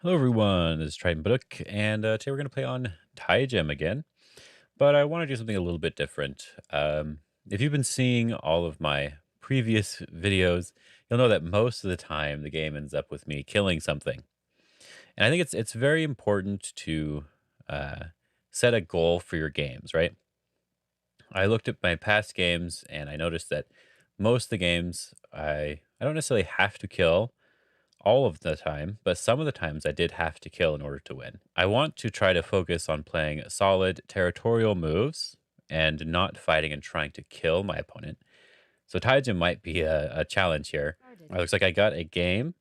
Hello, everyone. This is Baduk, and today we're going to play on Tygem again. But I want to do something a little bit different. If you've been seeing all of my previous videos, you'll know that most of the time the game ends up with me killing something. And I think it's very important to uh, set a goal for your games, right? I looked at my past games and I noticed that most of the games I don't necessarily have to kill all of the time, but some of the times I did have to kill in order to win. I want to try to focus on playing solid territorial moves and not fighting and trying to kill my opponent. So Taijin might be a challenge here. It looks like I got a game.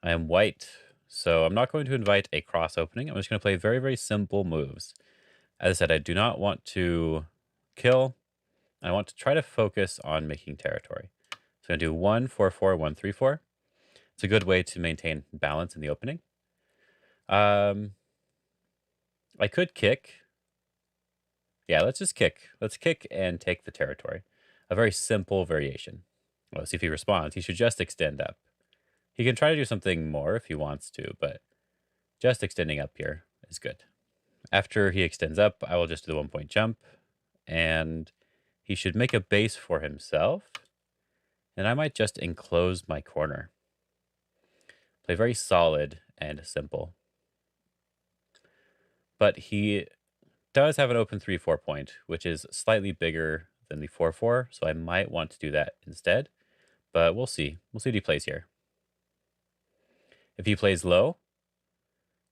I am white, so I'm not going to invite a cross opening. I'm just going to play very, very simple moves. As I said, I do not want to kill. I want to try to focus on making territory. So I'm going to do 1-4-4, 1-3-4. It's a good way to maintain balance in the opening. Um, I could kick. Yeah, let's just kick. Let's kick and take the territory. A very simple variation. Well, see if he responds. He should just extend up. He can try to do something more if he wants to, but just extending up here is good. After he extends up, I will just do the 1 point jump, and he should make a base for himself. And I might just enclose my corner. Play very solid and simple. But he does have an open 3-4 point, which is slightly bigger than the 4-4, so I might want to do that instead. But we'll see. We'll see what he plays here. If he plays low,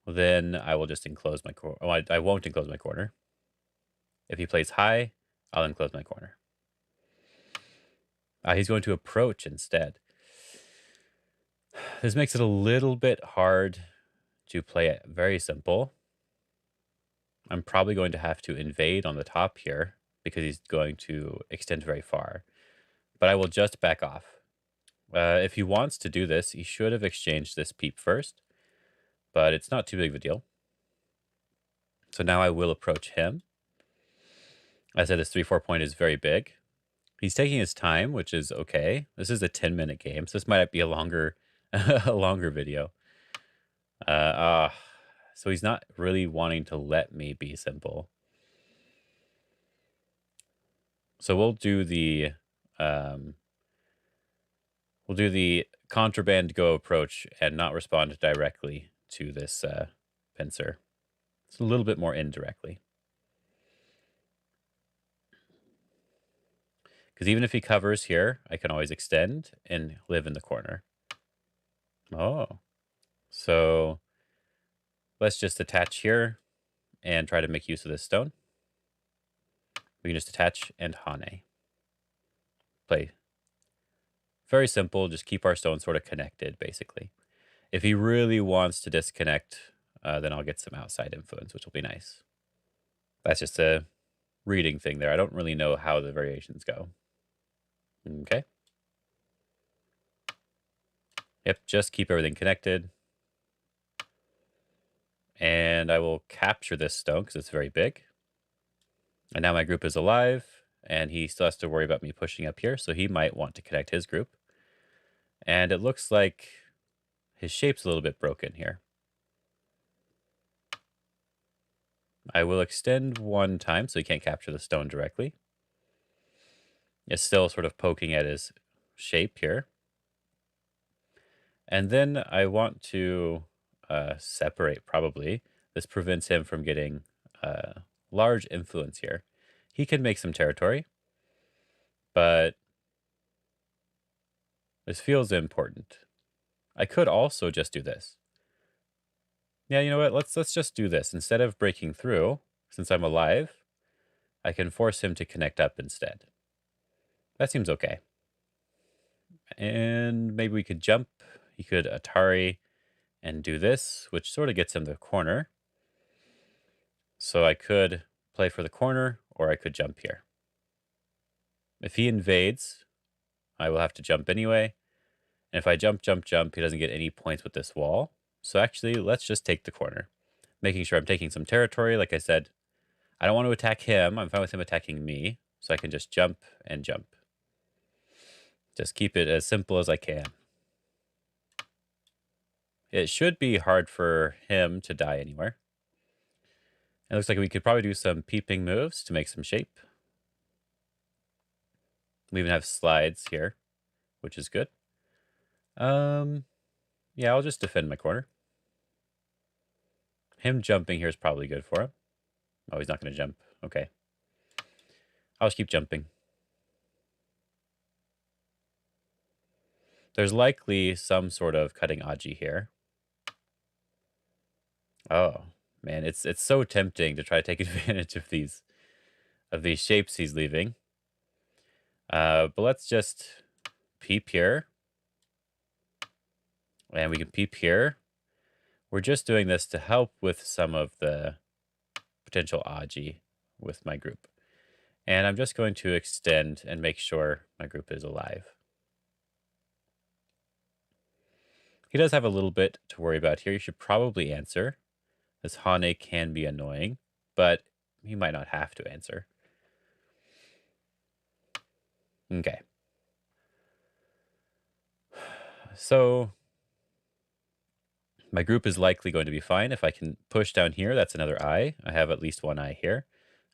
then I will just enclose my corner. Oh, I won't enclose my corner. If he plays high, I'll enclose my corner. He's going to approach instead. This makes it a little bit hard to play it very simple. I'm probably going to have to invade on the top here because he's going to extend very far. But I will just back off. If he wants to do this, he should have exchanged this peep first, but it's not too big of a deal. So now I will approach him. I said his 3-4 point is very big. He's taking his time, which is okay. This is a 10-minute game, so this might be a longer, a longer video. So he's not really wanting to let me be simple. So um, we'll do the contraband go approach and not respond directly to this pincer. It's a little bit more indirectly. Because even if he covers here, I can always extend and live in the corner. Oh. So let's just attach here and try to make use of this stone. We can just attach and Hane. Play. Very simple, just keep our stones sort of connected, basically. If he really wants to disconnect, then I'll get some outside influence, which will be nice. That's just a reading thing there. I don't really know how the variations go. Okay. Yep, just keep everything connected. And I will capture this stone because it's very big. And now my group is alive, and he still has to worry about me pushing up here, so he might want to connect his group. And it looks like his shape's a little bit broken here. I will extend one time so he can't capture the stone directly. It's still sort of poking at his shape here. And then I want to separate, probably. This prevents him from getting large influence here. He can make some territory, but this feels important. I could also just do this. Yeah, you know what? Let's just do this. Instead of breaking through, since I'm alive, I can force him to connect up instead. That seems okay. And maybe we could jump. He could Atari and do this, which sort of gets him the corner. So I could play for the corner, or I could jump here. If he invades, I will have to jump anyway. And if I jump, jump, jump, he doesn't get any points with this wall. So actually, let's just take the corner. Making sure I'm taking some territory. Like I said, I don't want to attack him. I'm fine with him attacking me. So I can just jump and jump. Just keep it as simple as I can. It should be hard for him to die anywhere. It looks like we could probably do some peeping moves to make some shape. We even have slides here, which is good. Yeah, I'll just defend my corner. Him jumping here is probably good for him. Oh, he's not going to jump. Okay. I'll just keep jumping. There's likely some sort of cutting Aji here. Oh, man, it's so tempting to try to take advantage of these shapes he's leaving. But let's just peep here. And we can peep here. We're just doing this to help with some of the potential Aji with my group. And I'm just going to extend and make sure my group is alive. He does have a little bit to worry about here. You should probably answer. This Hane can be annoying, but he might not have to answer. Okay. So my group is likely going to be fine. If I can push down here, that's another eye. I have at least one eye here.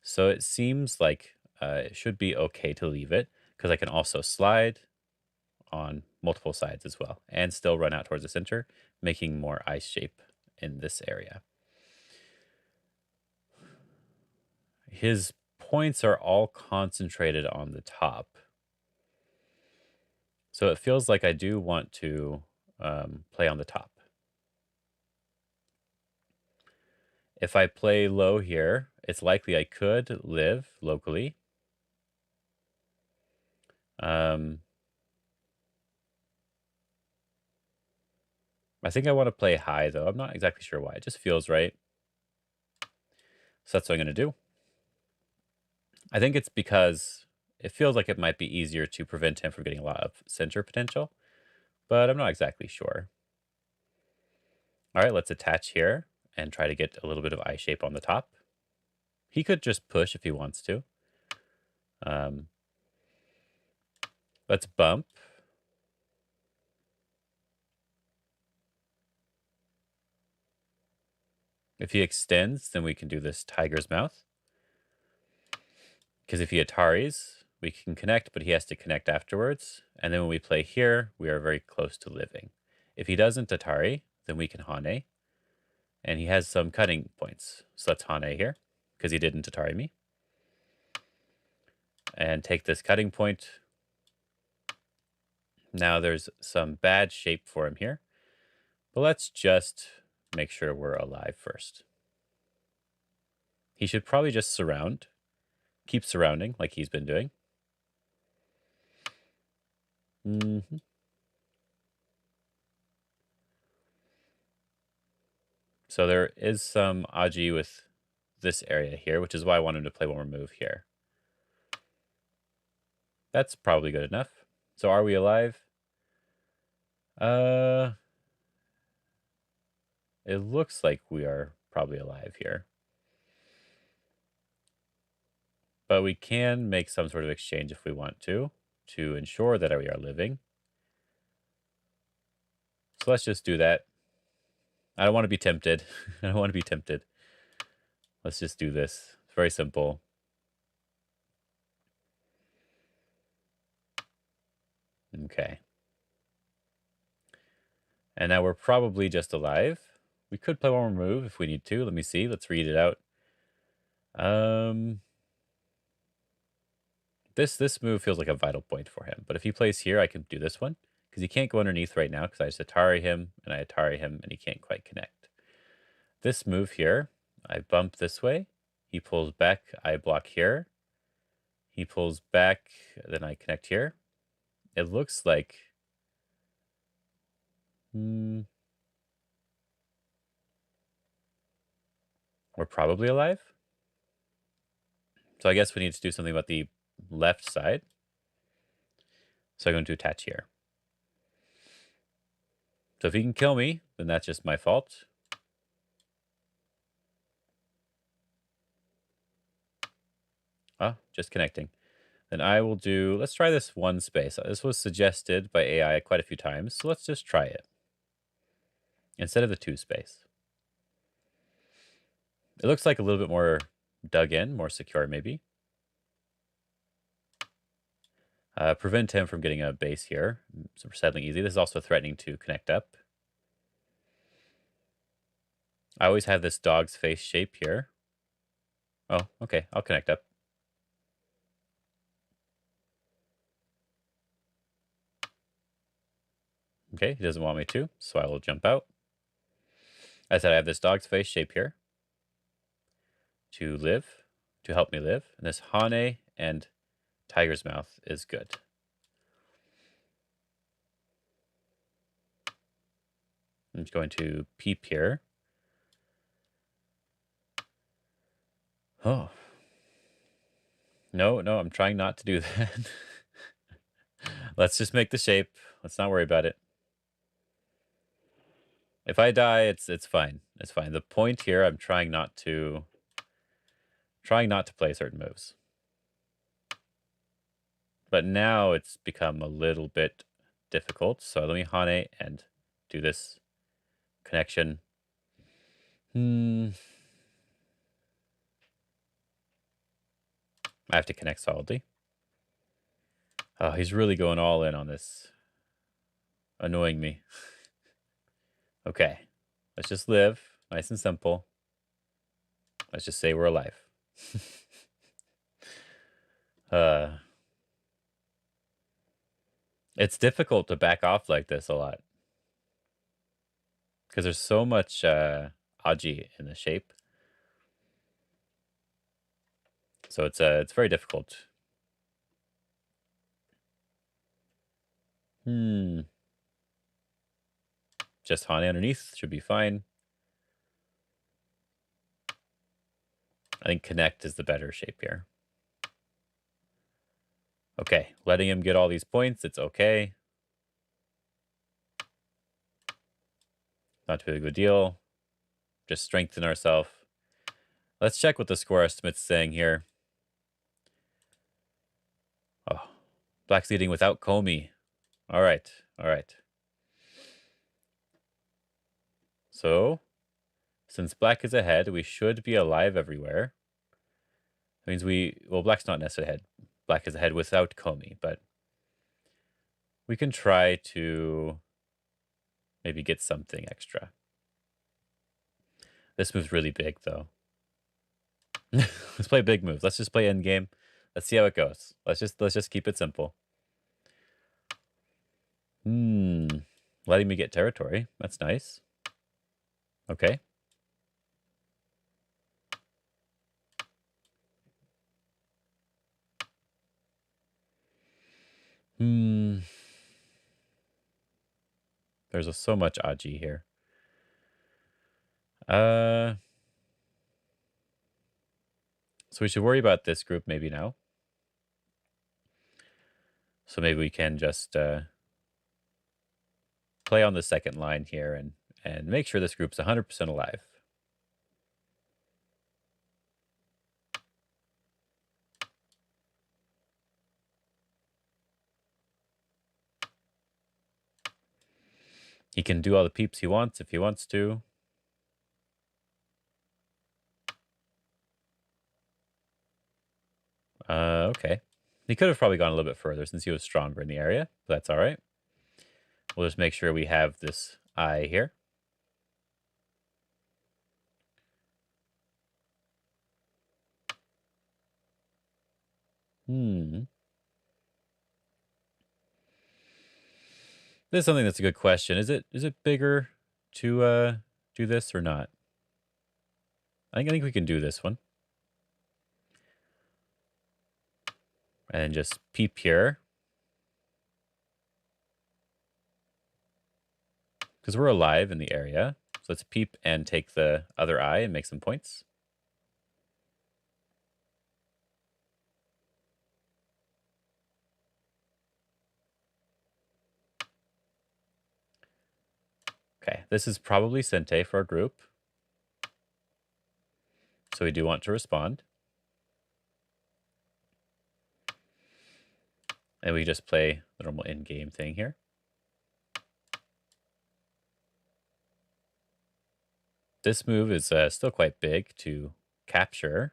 So it seems like it should be okay to leave it, because I can also slide on multiple sides as well and still run out towards the center, making more ice shape in this area. His points are all concentrated on the top. So it feels like I do want to play on the top. If I play low here, it's likely I could live locally. I think I want to play high, though. I'm not exactly sure why. It just feels right. So that's what I'm going to do. I think it's because it feels like it might be easier to prevent him from getting a lot of center potential, but I'm not exactly sure. All right, let's attach here and try to get a little bit of eye shape on the top. He could just push if he wants to. Let's bump. If he extends, then we can do this tiger's mouth. Because if he Ataris, we can connect, but he has to connect afterwards. And then when we play here, we are very close to living. If he doesn't Atari, then we can Hane. And he has some cutting points. So let's Hane here, because he didn't Atari me. And take this cutting point. Now there's some bad shape for him here. But let's just make sure we're alive first. He should probably just surround. Keep surrounding like he's been doing. So there is some Aji with this area here, which is why I wanted to play one more move here. That's probably good enough. So are we alive? It looks like we are probably alive here. But we can make some sort of exchange if we want to ensure that we are living. So let's just do that. I don't want to be tempted. I don't want to be tempted. Let's just do this. It's very simple. Okay. And now we're probably just alive. We could play one more move if we need to. Let me see. Let's read it out. This move feels like a vital point for him. But if he plays here, I can do this one. Because he can't go underneath right now because I just Atari him and I Atari him and he can't quite connect. This move here, I bump this way. He pulls back, I block here. He pulls back, then I connect here. It looks like... we're probably alive. So I guess we need to do something about the left side. So I'm going to attach here. So if he can kill me, then that's just my fault. Oh, just connecting. Then I will do, let's try this one space. This was suggested by AI quite a few times, so let's just try it. instead of the 2 space. It looks like a little bit more dug in, more secure maybe. Prevent him from getting a base here. So we're settling easy. This is also threatening to connect up. I always have this dog's face shape here. Oh, okay. I'll connect up. Okay, he doesn't want me to, so I will jump out. I said I have this dog's face shape here to live, to help me live. And this Hane and Tiger's Mouth is good. I'm just going to peep here. Oh. No, I'm trying not to do that. Let's just make the shape. Let's not worry about it. If I die, it's fine. It's fine. The point here, I'm trying not to play certain moves. But now it's become a little bit difficult. So let me Hane and do this connection. I have to connect solidly. Oh, he's really going all in on this. Annoying me. Okay. Let's just live. Nice and simple. Let's just say we're alive. It's difficult to back off like this a lot. Because there's so much Aji in the shape. So it's very difficult. Just Hane underneath should be fine. I think connect is the better shape here. Okay, letting him get all these points, it's okay. Not too big of a deal. Just strengthen ourselves. Let's check what the score estimate's saying here. Oh, Black's leading without Comey. All right. So, since Black is ahead, we should be alive everywhere. That means Black's not necessarily ahead. Black is ahead without Comey, but we can try to maybe get something extra. This move's really big, though. Let's play big moves. Let's just play endgame. Let's see how it goes. Let's just keep it simple. Letting me get territory. That's nice. Okay. There's so much Aji here. So we should worry about this group maybe now. So maybe we can just play on the second line here and make sure this group's 100% alive. He can do all the peeps he wants if he wants to. Okay. He could have probably gone a little bit further since he was stronger in the area, but that's all right. We'll just make sure we have this eye here. This is something that's a good question. Is it bigger to do this or not? I think we can do this one. And then just peep here. Because we're alive in the area. So let's peep and take the other eye and make some points. Okay, this is probably Sente for our group. So we do want to respond. And we just play the normal in-game thing here. This move is still quite big to capture.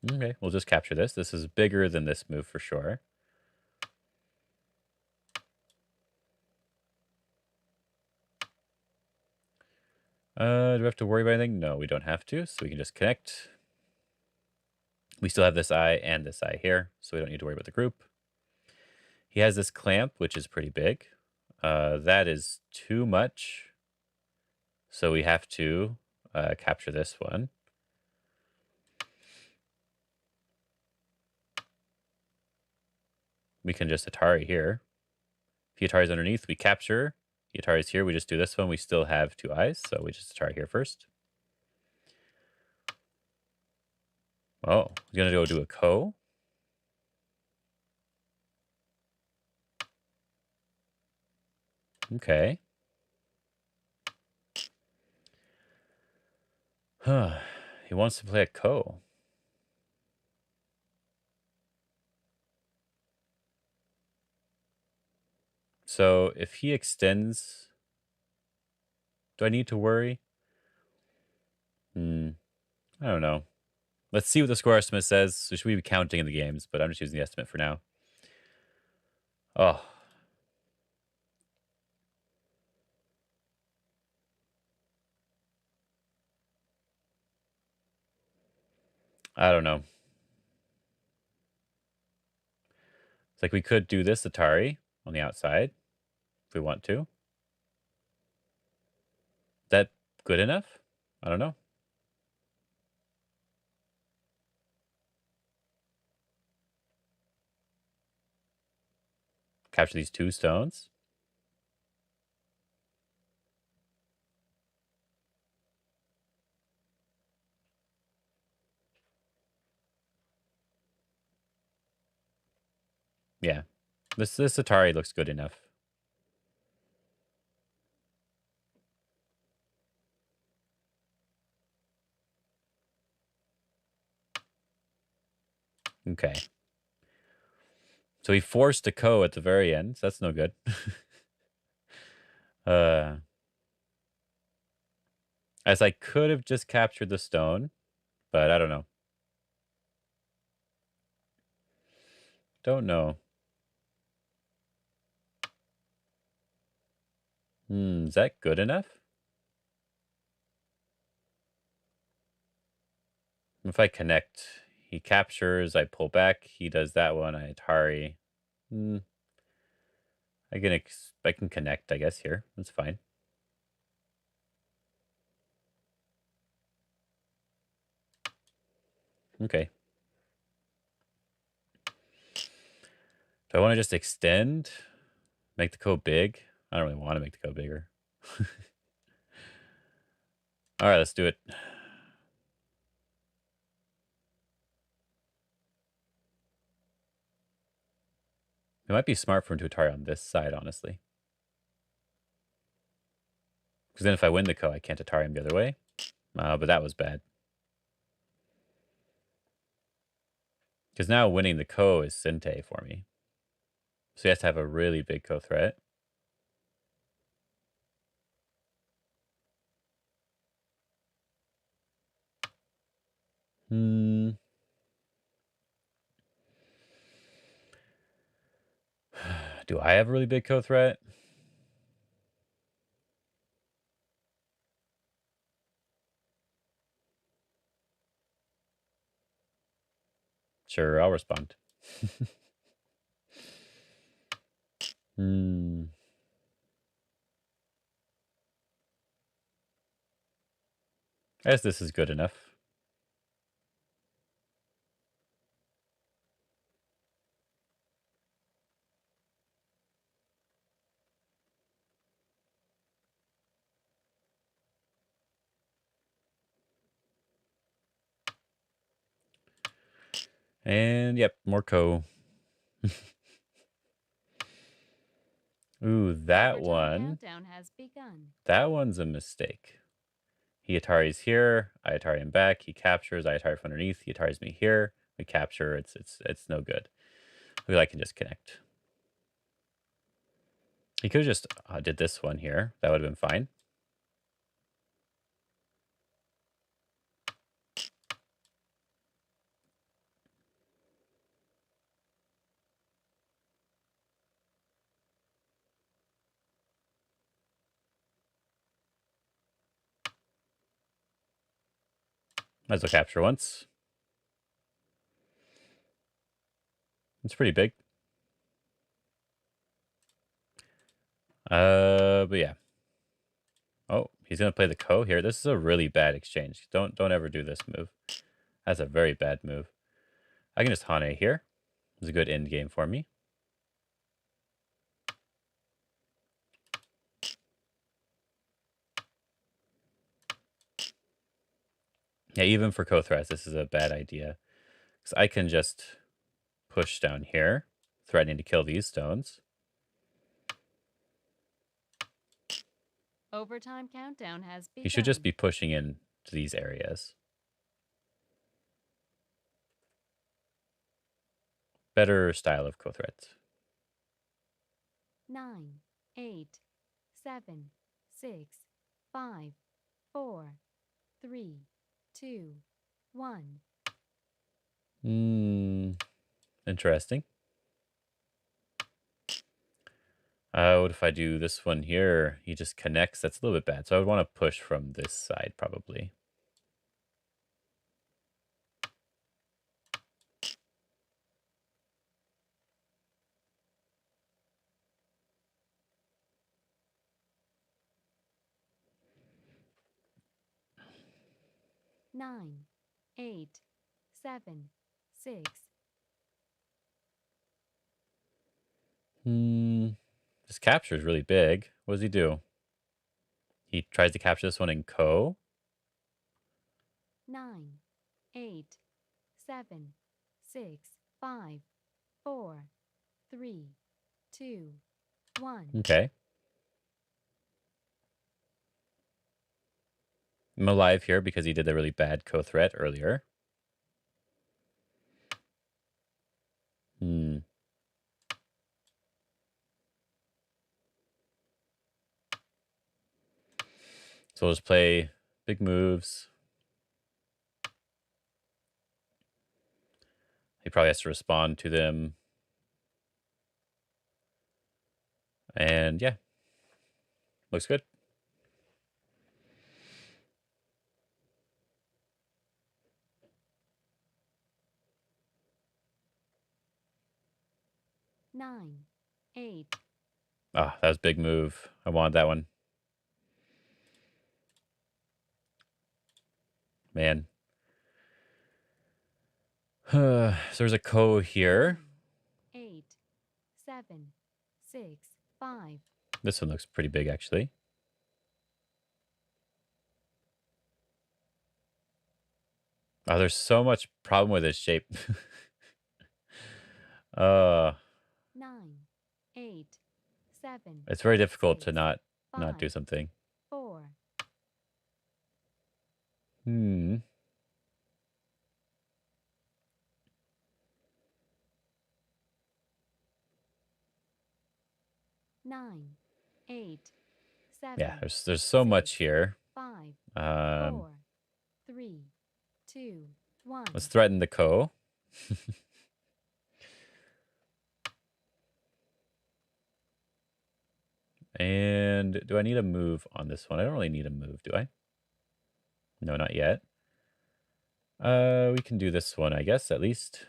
Okay, we'll just capture this. This is bigger than this move for sure. Do we have to worry about anything? No, we don't have to, so we can just connect. We still have this eye and this eye here, so we don't need to worry about the group. He has this clamp, which is pretty big. That is too much, so we have to capture this one. We can just Atari here. If Atari's underneath, we capture. Atari's here, we just do this one. We still have two eyes, so we just Atari here first. Oh, he's gonna go do a Ko. Okay. Huh. He wants to play a Ko. So if he extends, do I need to worry? I don't know. Let's see what the score estimate says. So should we be counting in the games? But I'm just using the estimate for now. Oh. I don't know. It's like we could do this Atari on the outside if we want to. That good enough? I don't know. Capture these two stones. Yeah. This Atari looks good enough. Okay. So he forced a Ko at the very end. So that's no good. uh as I could have just captured the stone, but I don't know. Don't know. Is that good enough? If I connect, he captures, I pull back, he does that one, I Atari. Hmm, I can connect, I guess, here. That's fine. Okay. Do I want to just extend? Make the code big? I don't really want to make the code bigger. All right, let's do it. It might be smart for him to Atari on this side, honestly. Because then if I win the Ko, I can't Atari him the other way. But that was bad. Because now winning the Ko is Sente for me. So he has to have a really big Ko threat. Hmm. Do I have a really big Ko threat? Sure, I'll respond. Hmm. I guess this is good enough. And yep, more Ko. Ooh, that Overtime one. countdown has begun. That one's a mistake. He Ataris here. I Atari him back. He captures. I Atari from underneath. He Ataris me here. We capture. It's no good. Maybe I can just connect. He could have just did this one here. That would have been fine. Might as well capture once. It's pretty big. But yeah. Oh, he's gonna play the Ko here. This is a really bad exchange. Don't ever do this move. That's a very bad move. I can just Hane here. It's a good end game for me. Yeah, even for Kothras, this is a bad idea. Because I can just push down here, threatening to kill these stones. Overtime countdown has begun. He should just be pushing in to these areas. Better style of Kothras. 9, 8, 7, 6, 5, 4, 3, 2, 1. Interesting. What if I do this one here? He just connects. That's a little bit bad. So I would want to push from this side, probably. Nine, 8, 7, 6. This capture is really big. What does he do? He tries to capture this one in Ko. 9, 8, 7, 6, 5, 4, 3, 2, 1. Okay. I'm alive here because he did the really bad Ko threat earlier. So we'll just play big moves. He probably has to respond to them. And yeah, looks good. Nine, 8. Ah, that was a big move. I wanted that one. Man. So there's a Ko here. 8, 7, 6, 5. This one looks pretty big, actually. Oh, there's so much problem with this shape. 9, 8, 7. It's very difficult 6, to not 5, do something. 4. 9, 8, 7. Yeah, there's so 6, much here. 5, Um, 4, 3, 2, 1. let's threaten the Ko. And do I need a move on this one? I don't really need a move, do I? No, not yet. We can do this one, I guess, at least.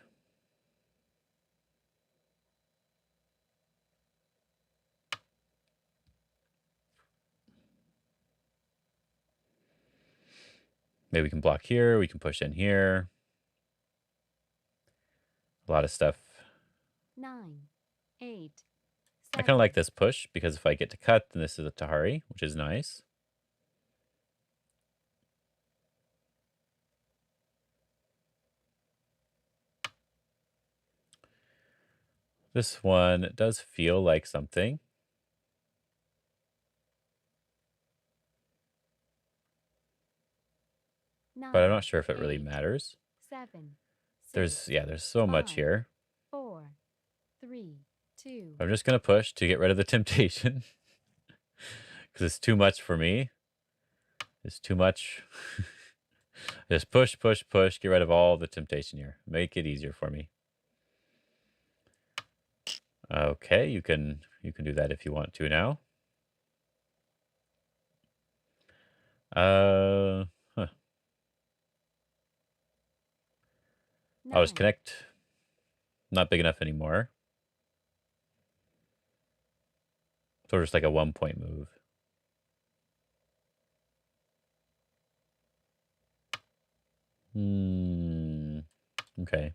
Maybe we can block here. We can push in here. A lot of stuff. 9, 8, I kind of like this push because if I get to cut, then this is a Tahari, which is nice. This one does feel like something. but I'm 9, not sure if it really 8, matters. 7, 6, There's so much 5, here. 4, 3, 2. I'm just gonna push to get rid of the temptation because it's too much for me. It's too much. Just push, push, push. Get rid of all the temptation here. Make it easier for me. Okay, you can do that if you want to now. Uh, huh. I'll just 9, connect. Not big enough anymore. So just like a 1 point move. Hmm. Okay.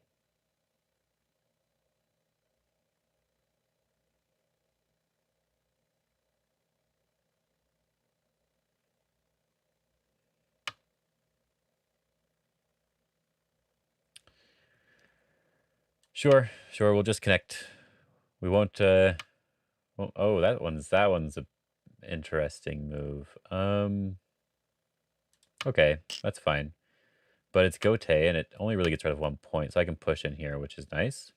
Sure, sure. We'll just connect. We won't. Oh, that one's a interesting move. Okay, that's fine. But it's Gote, and it only really gets rid of 1 point, so I can push in here, which is nice.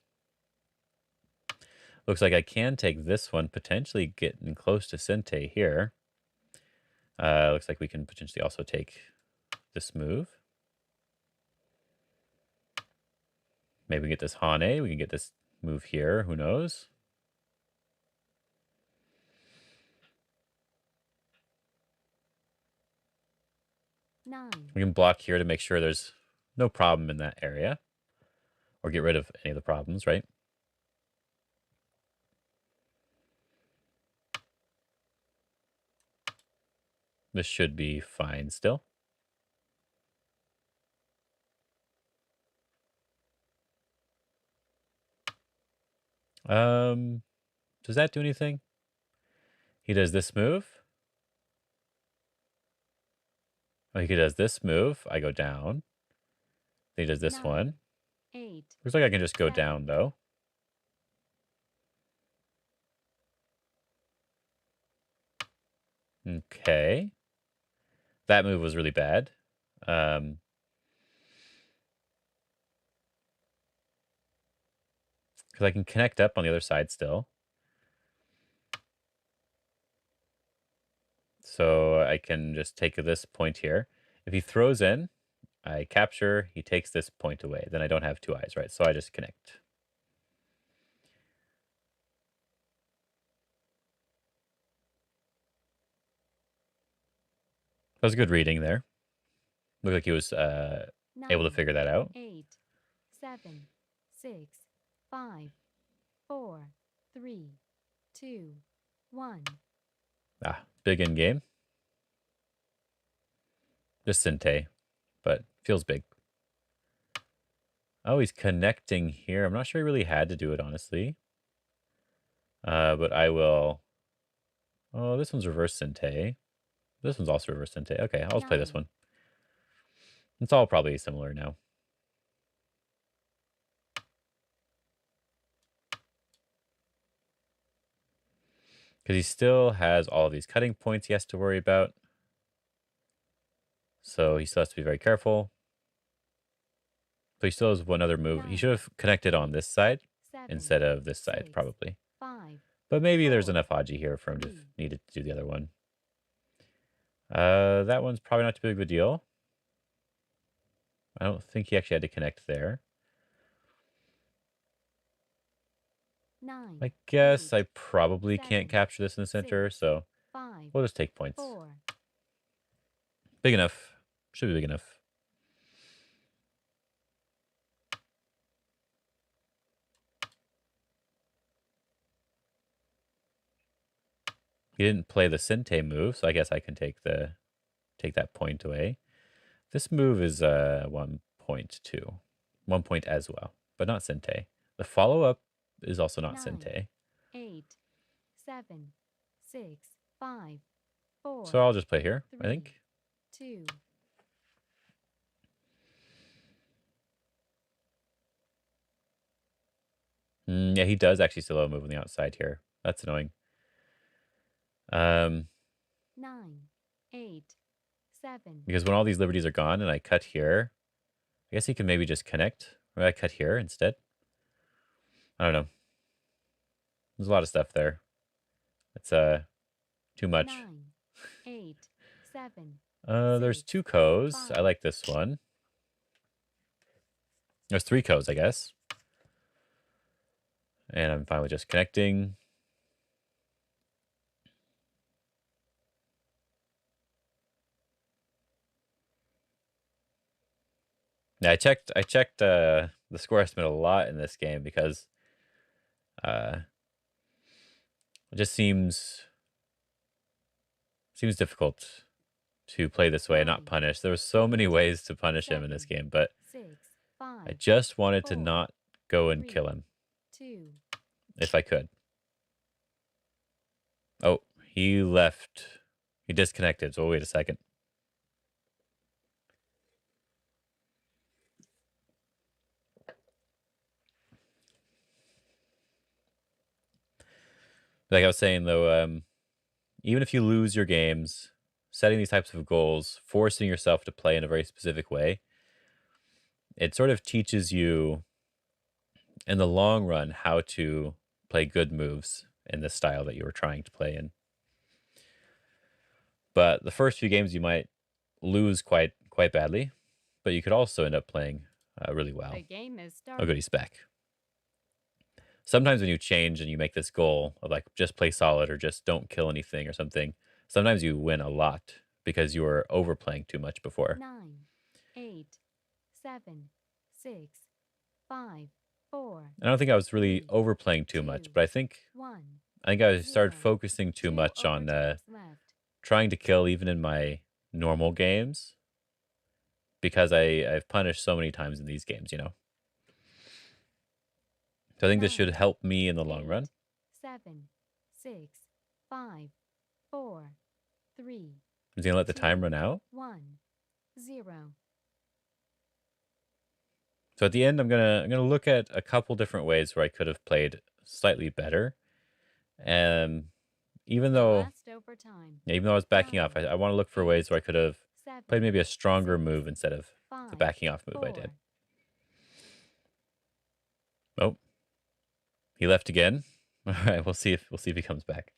Looks like I can take this one, potentially getting close to Sente here. Looks like we can potentially also take this move. Maybe we get this Hane. We can get this move here. Who knows? 9, We can block here to make sure there's no problem in that area. Or get rid of any of the problems, right? This should be fine still. Um, does that do anything? He does this move. Oh, he does this move. I go down. Then he does this 9, one. 8, Looks like I can just go 7. down, though. Okay. That move was really bad. Um, because I can connect up on the other side still. So I can just take this point here. If he throws in, I capture, he takes this point away. Then I don't have two eyes, right? So I just connect. That was good reading there. Looked like he was able to 9, figure that out. 8, 7, 6, 5, 4, 3, 2, 1. Ah, big in game. Just Sinte, but feels big. Oh, he's connecting here. I'm not sure he really had to do it, honestly. But I will. Oh, this one's reverse Sinte. This one's also reverse Sinte. Okay, I'll just play this 9, one. It's all probably similar now. Because he still has all of these cutting points he has to worry about. So he still has to be very careful. So he still has one other move. He 9, should have connected on 8, this side 7, instead of this side, 6, probably. 5, But maybe there's 4, enough Aji here for him to 3. need to do the other one. That one's probably not too big of a deal. I don't think he actually had to connect there. 9, I guess 8, I probably can't 7, capture this in the center, 6, so 5, we'll just take points. 4. Big enough. Should be big enough. He didn't play the Sente move, so I guess I can take that point away. This move is 1.2. 1 point as well, but not Sente. The follow-up is also not 9, Sente. 8, 7, 6, 5, So 4, I'll just play here, I 3, think. 2. Yeah, he does actually still have a move on the outside here. That's annoying. Um, 9, 8, 7, Because when all these liberties are gone and I cut here, I guess he can maybe just connect. Or I cut here instead. I don't know. There's a lot of stuff there. It's too much. 9, 8, 7, There's 6, two co's. 5, I like this one. There's three co's, I guess. And I'm fine with just connecting. Yeah, I checked the score estimate a lot in this game because uh it just seems difficult to play this way and not 9, punish. There was so 8, many ways to punish him in this 7, game, but 6, I 5, just wanted to 4, not go and 3, kill him 2, if I could. Oh, he left. He disconnected, so wait a second. Like I was saying though, even if you lose your games, setting these types of goals, forcing yourself to play in a very specific way, it sort of teaches you in the long run how to play good moves in the style that you were trying to play in. But the first few games you might lose quite badly, but you could also end up playing really well. the game is Oh, good, started. he's back. Sometimes when you change and you make this goal of like just play solid or just don't kill anything or something, sometimes you win a lot because you were overplaying too much before. 9, 8, 7, 6, 5, 4, I don't think I was really 3, overplaying too much, 2, but I think I started 0. focusing too 2 much on overtimes left. trying to kill even in my normal games because I've punished so many times in these games. So I think this should 9, help me in the long run. 8, 7, 6, 5, 4, 3, I'm gonna let the time 2, run out. 1, 0. So at the end, I'm gonna look at a couple different ways where I could have played slightly better. And even The though last overtime. even though I was backing off, 9, I want to look for ways 8, where I could have played 7, maybe a stronger 6, move instead of the 5, backing off move I did. 4. Oh, he left again. All right, we'll see if he comes back.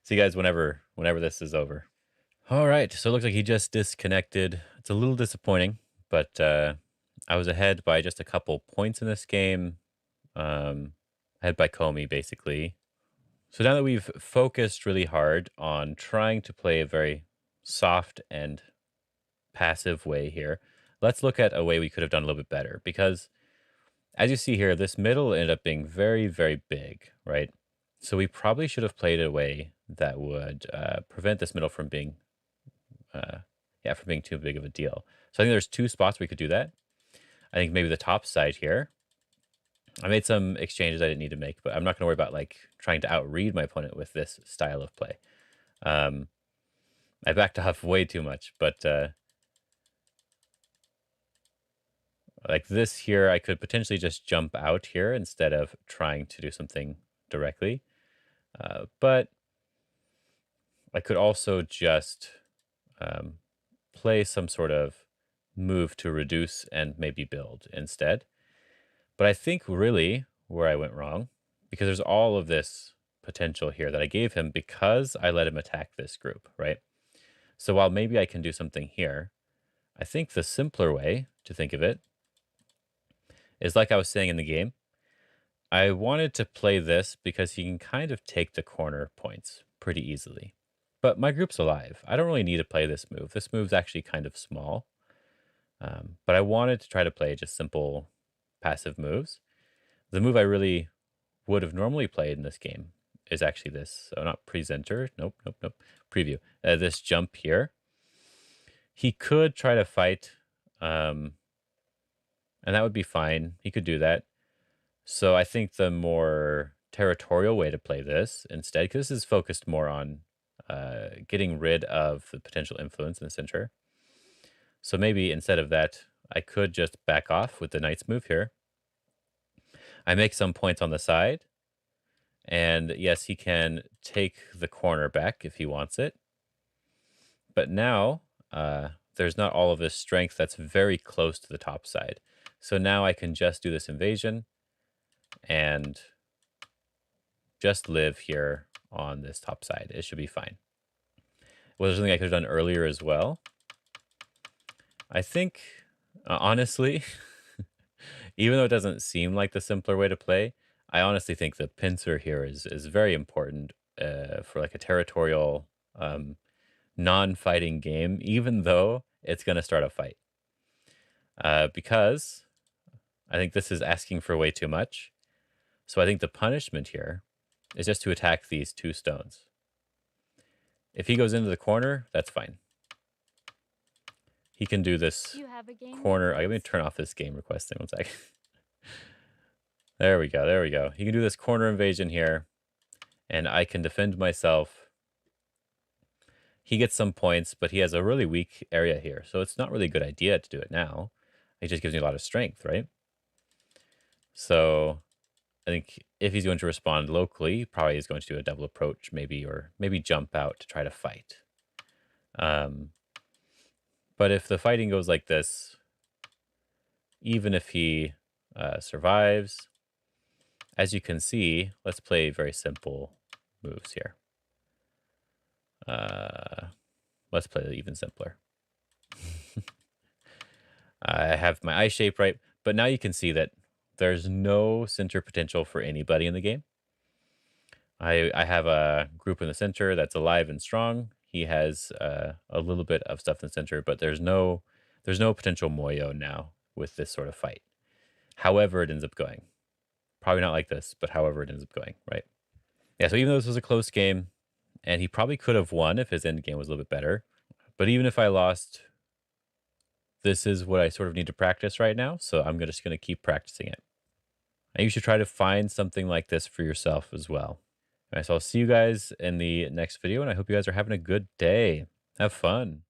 See you guys whenever this is over. All right, so it looks like he just disconnected. It's a little disappointing, but I was ahead by just a couple points in this game. Ahead by Comey, basically. So now that we've focused really hard on trying to play a very soft and passive way here, let's look at a way we could have done a little bit better. Because as you see here, this middle ended up being very, very big, right? So we probably should have played a way that would prevent this middle from being, from being too big of a deal. So I think there's two spots we could do that. I think maybe the top side here. I made some exchanges I didn't need to make, but I'm not going to worry about like trying to outread my opponent with this style of play. Um, I backed off way too much, but like this here, I could potentially just jump out here instead of trying to do something directly. But I could also just um, play some sort of move to reduce and maybe build instead. But I think really where I went wrong, because there's all of this potential here that I gave him because I let him attack this group, right? So while maybe I can do something here, I think the simpler way to think of it is like I was saying in the game. I wanted to play this because he can kind of take the corner points pretty easily. But my group's alive. I don't really need to play this move. This move's actually kind of small. But I wanted to try to play just simple passive moves. The move I really would have normally played in this game is actually this. Oh, not presenter. Nope, nope, nope. Preview. This jump here. He could try to fight, and that would be fine. He could do that. So I think the more territorial way to play this instead, because this is focused more on getting rid of the potential influence in the center. So maybe instead of that, I could just back off with the knight's move here. I make some points on the side. And yes, he can take the corner back if he wants it. But now there's not all of this strength that's very close to the top side. So now I can just do this invasion and just live here on this top side. It should be fine. Was there something I could have done earlier as well? I think, honestly, even though it doesn't seem like the simpler way to play, I honestly think the pincer here is very important for like a territorial, non-fighting game, even though it's going to start a fight. Because I think this is asking for way too much. So I think the punishment here is just to attack these two stones. If he goes into the corner, that's fine. He can do this You have a game corner. Let me request. turn off this game request thing one second. There we go. There we go. He can do this corner invasion here, and I can defend myself. He gets some points, but he has a really weak area here, so it's not really a good idea to do it now. It just gives me a lot of strength, right? So I think if he's going to respond locally, he probably is going to do a double approach, maybe, or maybe jump out to try to fight. Um, but if the fighting goes like this, even if he survives, as you can see, let's play very simple moves here. Let's play it even simpler. I have my eye shape right, but now you can see that there's no center potential for anybody in the game. I have a group in the center that's alive and strong. He has a little bit of stuff in the center, but there's no potential Moyo now with this sort of fight. However, it ends up going. Probably not like this, but however it ends up going, right? Yeah, so even though this was a close game, and he probably could have won if his end game was a little bit better, but even if I lost, this is what I sort of need to practice right now, so I'm just going to keep practicing it. And you should try to find something like this for yourself as well. All right, so I'll see you guys in the next video, and I hope you guys are having a good day. Have fun.